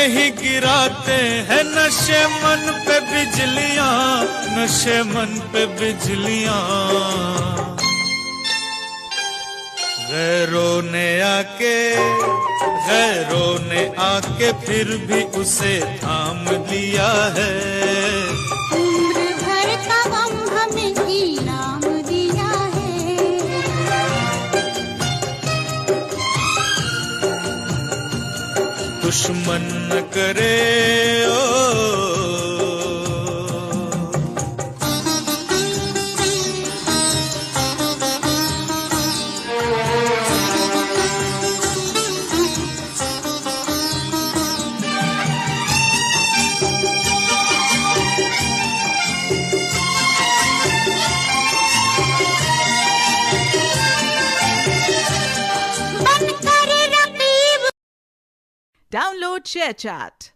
ही गिराते हैं नशे मन पे बिजलियां, नशे मन पे बिजलियां। गैरों ने आके फिर भी उसे थाम लिया है। उम्र भर का गम हमें इनाम दिया है। दुश्मन न करे Download ShareChat.